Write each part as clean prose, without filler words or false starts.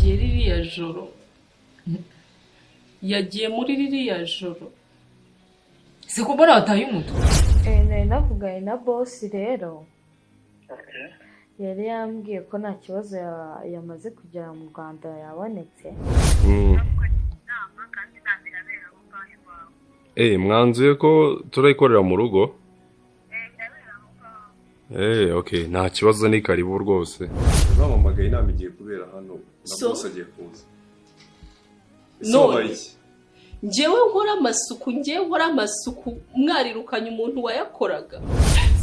yagiye ririya joro yagiye muri ririya joro sikubona wataye umutwe nari navuganye na boss rero yari yambwiye ko nta kibazo yamaze kugera mu Rwanda yabonetse mwanzuye ko turayikorera mu rugo okay nta kibazo ni karibu rwose uzamamagaye inama igiye kubera hano na boss agiye kuza njyewe nkora amasuku mwarirukanye umuntu wayakoraga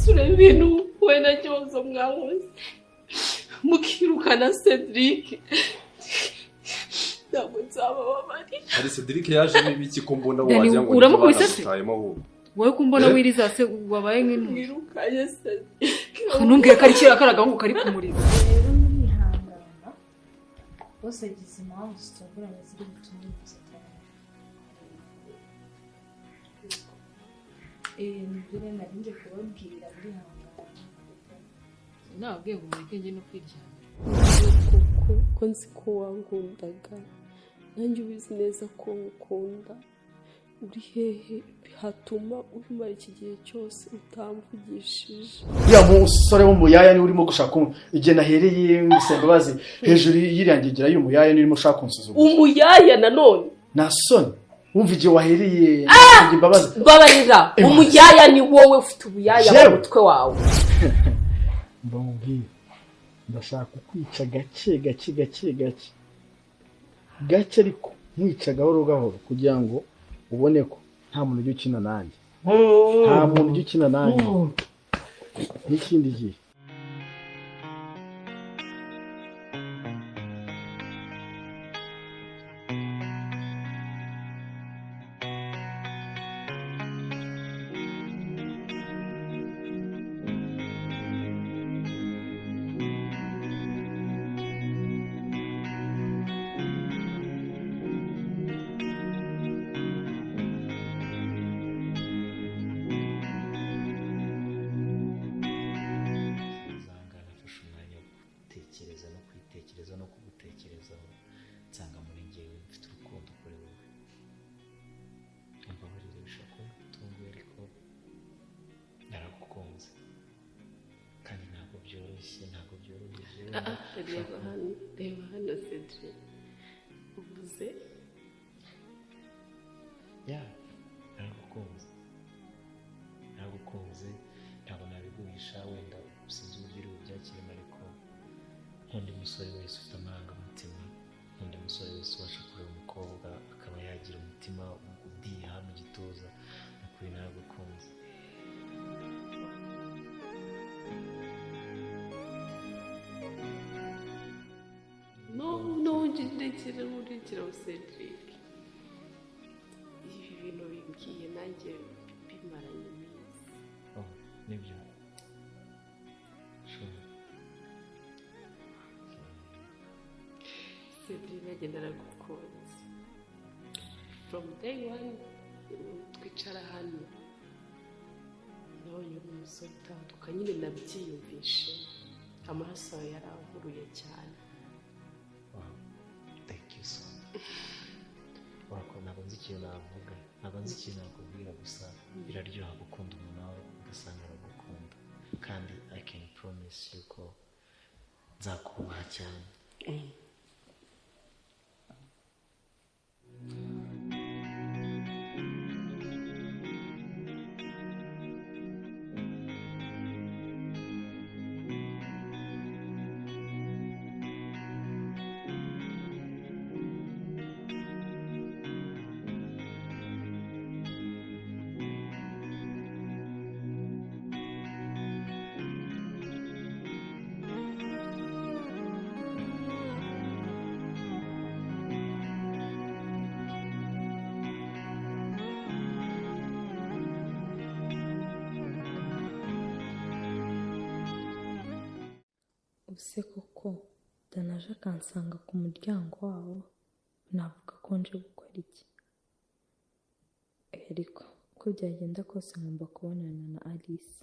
sureba ibintu we na kibazo mwahoze mukirukana Cedric ntabwo nzabababari ari Cedric yaje n'ibiki ko mbona wajya ngo uramukubise wowe kumbona wiriza se wabaye nk'intu wirukanye Cedric ntumbwiye ko ari kirakaraga ngo kari kumuriza rero murihangana bose agize impamvu zitunguranye ziri gutuma nibyo nari ngiye kubabwira murihangana nabwiye ngo mureke njye no kwiryamira ko nzi ko wankundaga nanjye ubizi neza ko ngukunda uri hehe hatuma umara iki gihe cyose utamvugishije ya musore w'umuyaya ni urimo gushaka igihe nahereye ngusembabazi hejuru yirangegera y'umuyaya ni urimo ushaka kunsuzugura umuyaya nanone nasoni wumva igihe wahereye imbabazi babarira umuyaya ni wowe ufite ubuyaya mu mutwe wawe mbongi ndashaka kwica gake ariko nkwica gahoro kugira ngo ubone ko nta muntu ujya ukina nanjye n'ikindi gihe no kugutekerezaho nsanga muri njyewe mfite urukundo kuri wowe mbabarire bishaka tunguye ariko naragukunze kandi ntabwo byoroshye reba hano Cedric uvuze naragukunze ntabwo nabiguhisha wenda usinzi uburyo uri bubyakiremo ariko nk'undi musore wese ufite amarangamutima n'undi musore wese ubasha kureba umukobwa akaba yagira umutima udiha mu gituza n'ukuri naragukunze ndekera Cedric ibi bintu bimbwiye nanjye bimaranye iminsi nibyo Cedric nanjye naragukunze from day one twicara hano nabonye uri umusore utandukanye nyine nabyiyumvishe amaraso yawe yarankuruye cyane thank you so much ntabwo nzi ikintu navuga ntabwo nzi ikintu nakubwira gusa biraryoha gukunda umuntu wawe ugasanga aragukunda kandi I can promise you ko nzakubaha cyane use koko danaje akansanga ku muryango wawo navuga ko nje gukora iki ariko uko byagenda kose ngomba kubonana na Alice